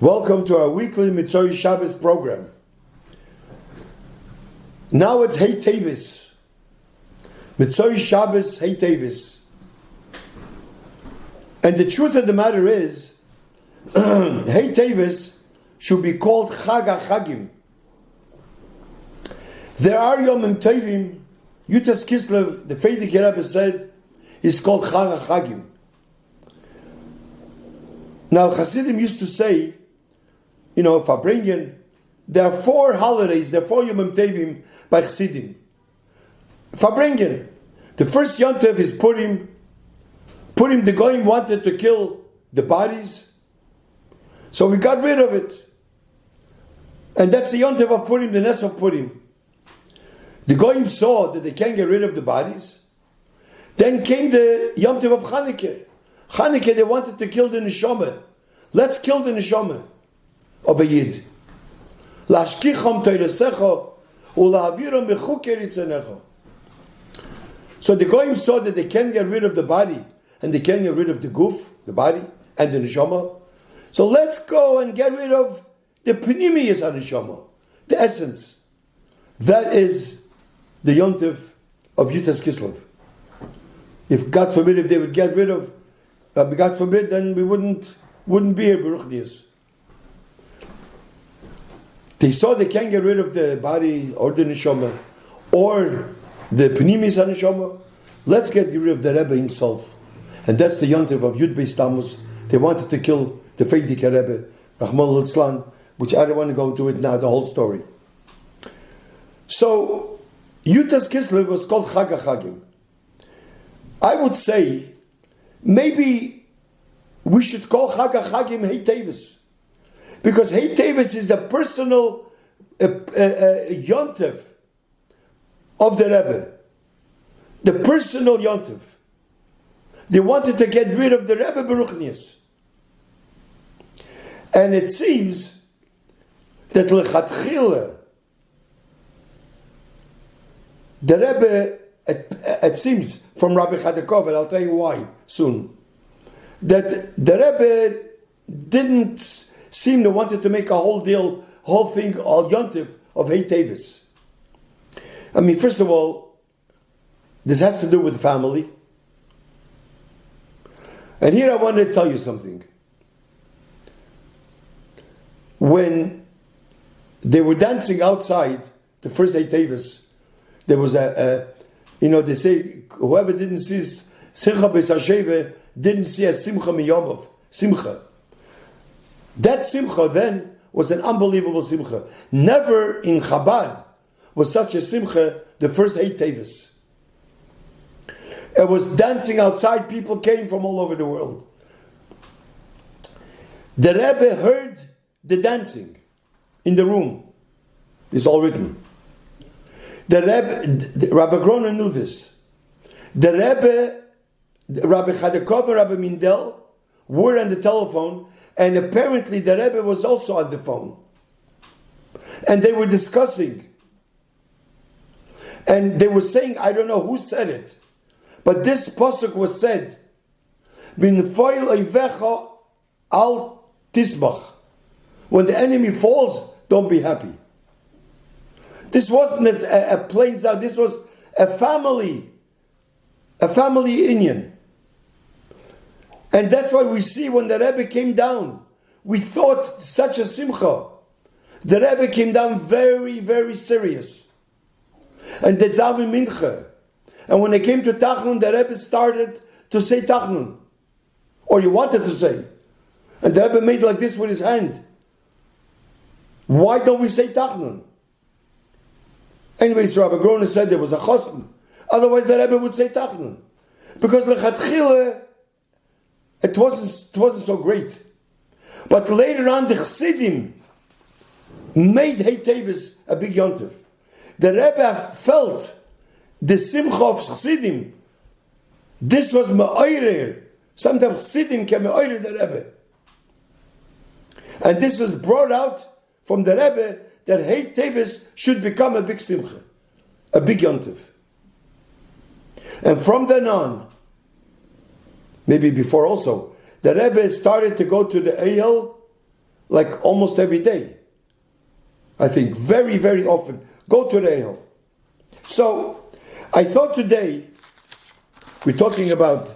Welcome to our weekly Mitzvah Shabbos program. Now it's Hey Tevis. Mitzvah Shabbos Hey Tevis. And the truth of the matter is, Hey Tevis should be called Chag HaChagim. There are Yomim Tovim, Yutas Kislev, the Frierdiker Rebbe said, is called Chag HaChagim. Now Hasidim used to say, Farbrengen, there are 4 holidays, there are 4 Yomim Tovim by Chassidim. Farbrengen, the first Yom Tov is Purim. Purim, the Goyim wanted to kill the bodies, so we got rid of it. And that's the Yom Tov of Purim, the Nes of Purim. The Goyim saw that they can't get rid of the bodies. Then came the Yom Tov of Chanukah. Chanukah, they wanted to kill the Neshama. Let's kill the Neshama of a Yid. Lashkichom toirasecha ulahaviram mechuker itzanecha. So the Goyim saw that they can't get rid of the body and they can't get rid of the guf, the body, and the neshama. So let's go and get rid of the pnimiyus neshama, the essence. That is the Yom Tov of Yutas Kislev. If God forbid, if they would get rid of, God forbid, then we wouldn't be here, Baruch Niyas. They saw they can't get rid of the body or the neshama or the pnimis neshama. Let's get rid of the Rebbe himself, and that's the Yom Tov of Yud Beis Tammuz. They wanted to kill the Frierdiker Rebbe, Rahman al-Islam, which I don't want to go into it now. The whole story. So Yutas Kislev was called Chag HaChagim. I would say maybe we should call Chag HaChagim Hey Tevis. Because Hey Tevis is the personal Yom Tov of the Rebbe. The personal Yom Tov. They wanted to get rid of the Rebbe Baruch Niyas. And it seems that Lechatchila, the Rebbe, it seems from Rabbi Chadakov, and I'll tell you why soon, that the Rebbe didn't seem to wanted to make a whole thing, all yontif of Hey Tevis. I mean, first of all, this has to do with family. And here I want to tell you something. When they were dancing outside, the first Hey Tevis, there was they say, whoever didn't see Simcha Beis HaSheva didn't see a Simcha Miyomov, Simcha. That Simcha then was an unbelievable Simcha. Never in Chabad was such a Simcha, the first Hey Tevis. It was dancing outside, people came from all over the world. The Rebbe heard the dancing in the room. It's all written. The Rabbi Groner knew this. The Rebbe, Rabbi Chadakov and Rabbi Mindel were on the telephone, and apparently the Rebbe was also on the phone. And they were discussing. And they were saying, I don't know who said it, but this pasuk was said, Bin foil oivecha al tisbach. When the enemy falls, don't be happy. This wasn't a plain sound, this was a family Indian. And that's why we see when the Rebbe came down, we thought such a simcha. The Rebbe came down very, very serious. And they daven mincha. And when it came to Tachnun, the Rebbe started to say Tachnun. Or you wanted to say. And the Rebbe made like this with his hand. Why don't we say Tachnun? Anyways, Rabbi Groner said there was a chosn. Otherwise the Rebbe would say Tachnun. Because lechatchila, it wasn't so great. But later on, the Chassidim made Hey Tevis a big yontif. The Rebbe felt the simcha of Chassidim. This was me'oirer. Sometimes Chassidim can me'oirer the Rebbe. And this was brought out from the Rebbe that Hey Tevis should become a big simcha, a big yontif. And from then on, maybe before also, the Rebbe started to go to the Eyal like almost every day. I think very, very often. Go to the Ohel. So, I thought today, we're talking about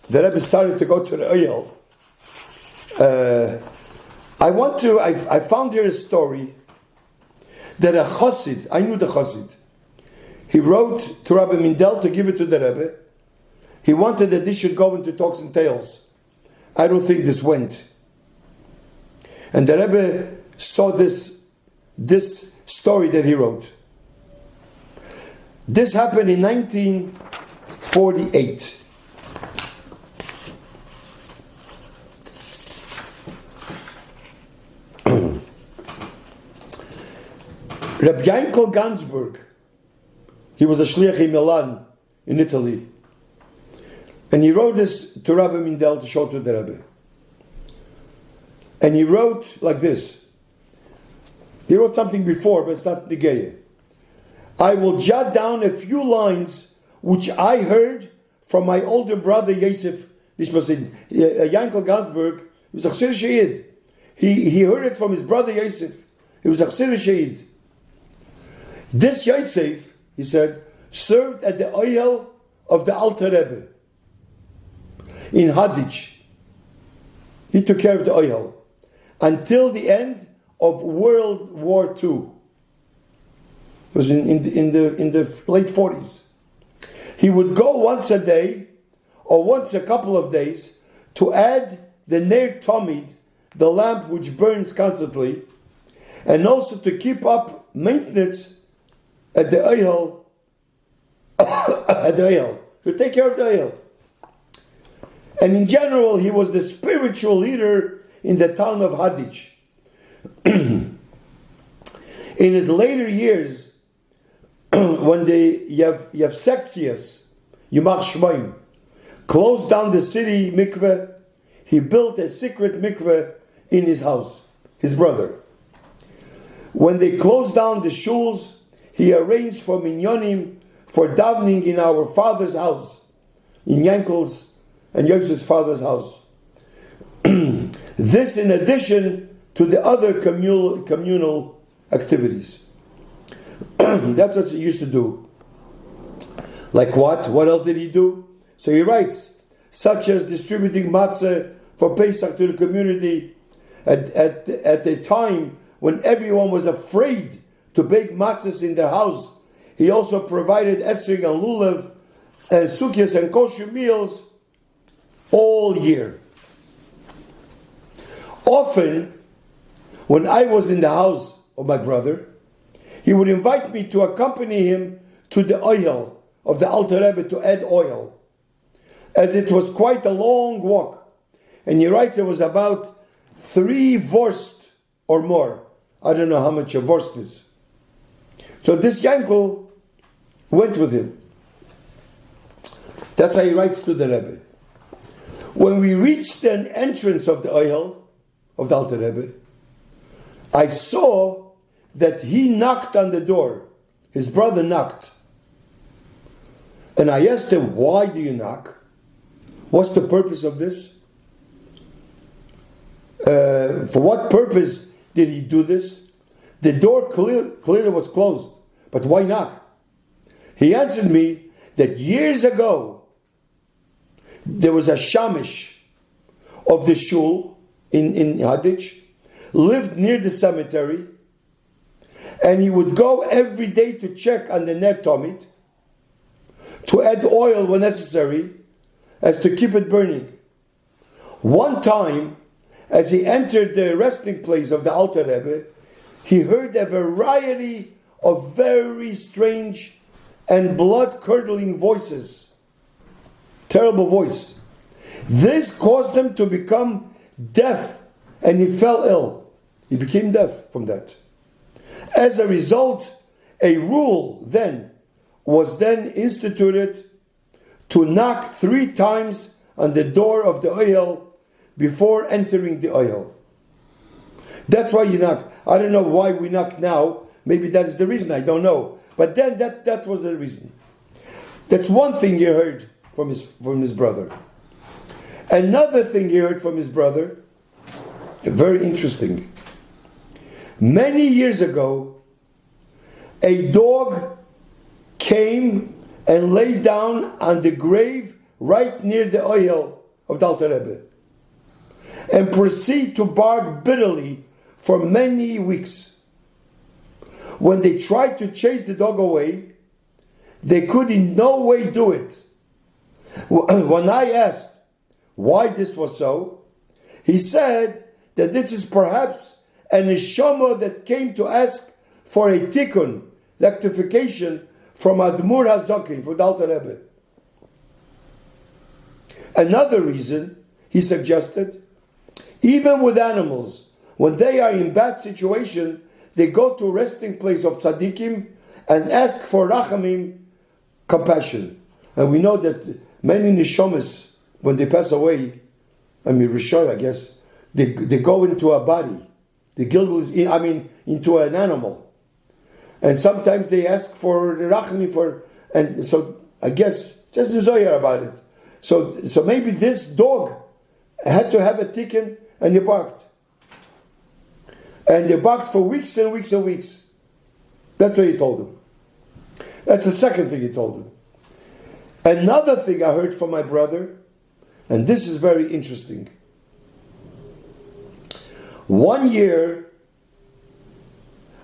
the Rebbe started to go to the Ohel. I found here a story that a Chassid, I knew the Chassid, he wrote to Rabbi Mindel to give it to the Rebbe. He wanted that this should go into Talks and Tales. I don't think this went. And the Rebbe saw this story that he wrote. This happened in 1948. Rabbi Yankel Gansberg, he was a shliach in Milan, in Italy. And he wrote this to Rabbi Mindel to show to the Rebbe. And he wrote like this. He wrote something before, but it's not Negeye. I will jot down a few lines which I heard from my older brother Yosef. This was in Yankel Gansberg. He was a Chassid Sheid. He heard it from his brother Yosef. He was a Chassid Sheid. This Yosef, he said, served at the Ohel of the Alter Rebbe in Hadich. He took care of the Ohel until the end of World War II. It was in the late 40s. He would go once a day or once a couple of days to add the Ner Tomid, the lamp which burns constantly, and also to keep up maintenance at the Ohel, to take care of the Ohel. And in general, he was the spiritual leader in the town of Hadich. In his later years, when the Yevsexius, Yimach Shmoim, closed down the city mikveh, he built a secret mikveh in his house, his brother. When they closed down the shuls, he arranged for minyanim, for davening in our father's house, in Yankel's and Yosef's father's house. This in addition to the other communal activities. That's what he used to do. Like what? What else did he do? So he writes, such as distributing matzah for Pesach to the community at a time when everyone was afraid to bake matzahs in their house. He also provided esrog and lulav and sukyas and kosher meals all year. Often, when I was in the house of my brother, he would invite me to accompany him to the Ohel of the Alter Rebbe to add oil, as it was quite a long walk. And he writes it was about 3 vorst or more. I don't know how much a vorst is. So this Yankel went with him. That's how he writes to the Rebbe. When we reached the entrance of the Ohel of the Alter Rebbe, I saw that he knocked on the door. His brother knocked. And I asked him, why do you knock? What's the purpose of this? For what purpose did he do this? The door clearly was closed, but why knock? He answered me that years ago, there was a shamish of the shul in Hadich, lived near the cemetery, and he would go every day to check on the Ner Tomid, to add oil when necessary, as to keep it burning. One time, as he entered the resting place of the Alter Rebbe, he heard a variety of very strange and blood-curdling voices. Terrible voice. This caused him to become deaf, and he fell ill. He became deaf from that. As a result, a rule was then instituted to knock 3 times on the door of the Ohel before entering the Ohel. That's why you knock. I don't know why we knock now. Maybe that is the reason. I don't know. But then that was the reason. That's one thing he heard from his brother. Another thing he heard from his brother Very interesting. Many years ago, a dog came and lay down on the grave right near the oil of the Alter Rebbe and proceed to bark bitterly for many weeks. When they tried to chase the dog away, they could in no way do it. When I asked why this was so, he said that this is perhaps an neshama that came to ask for a tikkun, rectification, from Admur HaZaken, for the Alter Rebbe. Another reason, he suggested, even with animals, when they are in bad situation, they go to a resting place of tzaddikim and ask for rachamim, compassion. And we know that many neshamas, when they pass away, Rishon, I guess, they go into a body. The gilgul is, into an animal. And sometimes they ask for the rachamim and so I guess, just the Zohar about it. So maybe this dog had to have a tikkun and he barked. And they barked for weeks and weeks and weeks. That's what he told him. That's the second thing he told him. Another thing I heard from my brother, and this is very interesting. One year,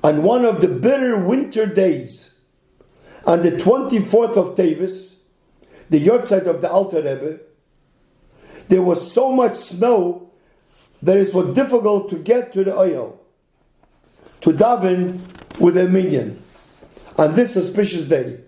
on one of the bitter winter days, on the 24th of Tevis, the yortzeit of the Alter Rebbe, there was so much snow that it was difficult to get to the oil, to daven with a minyan on this auspicious day,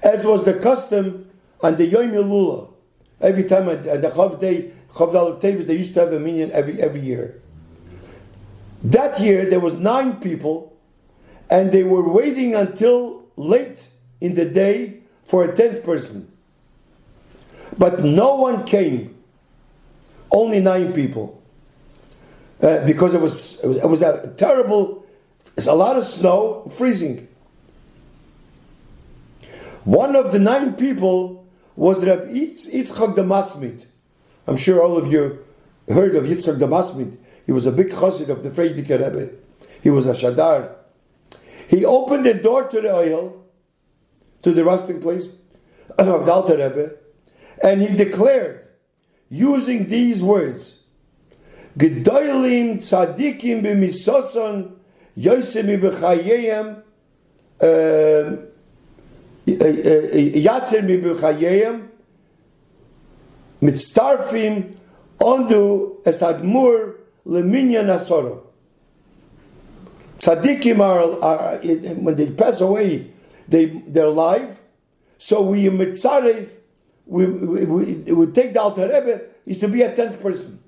as was the custom on the Yom Elul. Every time on the Chav Day, Chav Dal Tevis, they used to have a minyan every year. That year there was 9 people, and they were waiting until late in the day for a 10th person. But no one came. Only 9 people. Because it was a terrible, it's a lot of snow, freezing. One of the 9 people was Rabbi Yitzchak the Masmid. I'm sure all of you heard of Yitzchak the Masmid. He was a big chassid of the Frierdiker Rebbe. He was a shadar. He opened the door to the oil, to the resting place of the Alter Rebbe, and he declared, using these words, Gedolim tzadikim b'misoson yosemi b'chayeyem yater mi b'chayeyem mitztarfim ondu es admur leminyan asoro. Tzadikim are when they pass away, they're alive. So we mitzaref, we take the Alter Rebbe, is to be a 10th person.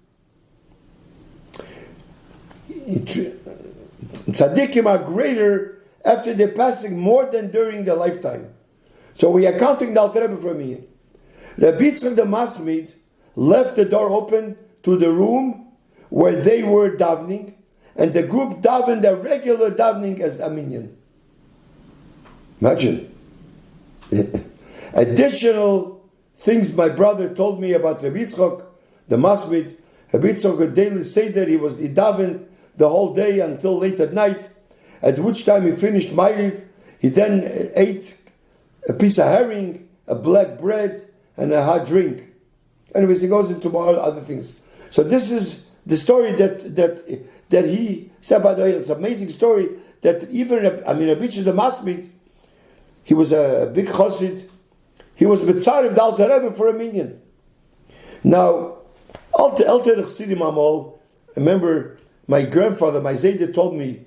Tzadikim are greater after they're passing more than during their lifetime. So we are counting the Alter Rebbe for me. Rabbi Yitzchak the Masmid left the door open to the room where they were davening, and the group davened a regular davening as a minyan. Imagine. Additional things my brother told me about Rabbi Yitzchak, the Masmid. Rabbi Yitzchak would daily say that he davened the whole day until late at night, at which time he finished Ma'ariv. He then ate a piece of herring, a black bread, and a hot drink. Anyways, he goes into more other things. So this is the story that he said about the oil. It's an amazing story that even, Rabbi Yitzchak the Masmid, he was a big chassid. He was Mitzar of the Alter Rebbe for a minyan. Now, Alter Chassidim Amol, remember my grandfather, my Zayde, told me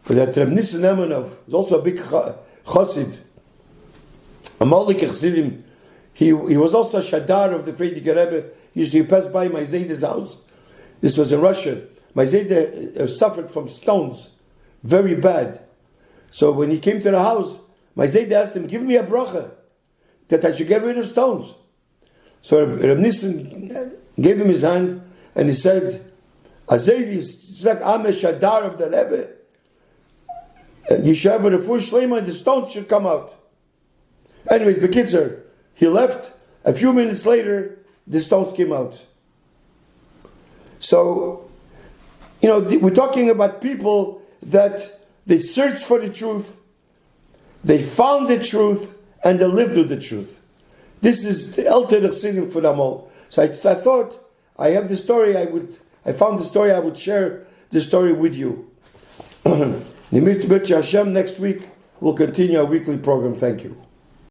that Reb Nissen Emenov was also a big chassid. Amalek Chassidim, he was also a shadar of the Frierdiker Rebbe. He used to pass by my Zayde's house. This was in Russia. My Zayde suffered from stones, very bad. So when he came to the house, my Zayde asked him, give me a bracha, that I should get rid of stones. So Reb Nissen gave him his hand, and he said, Azevi, I'm a shadar of the Rebbe. You should have a refuah shleima, and the stones should come out. Anyways, Bekitzer, he left. A few minutes later, the stones came out. So, we're talking about people that they searched for the truth, they found the truth, and they lived with the truth. This is the Elter Chassidim for them all. So I thought, I have the story, I found the story, I would share the story with you. Next week, we'll continue our weekly program. Thank you.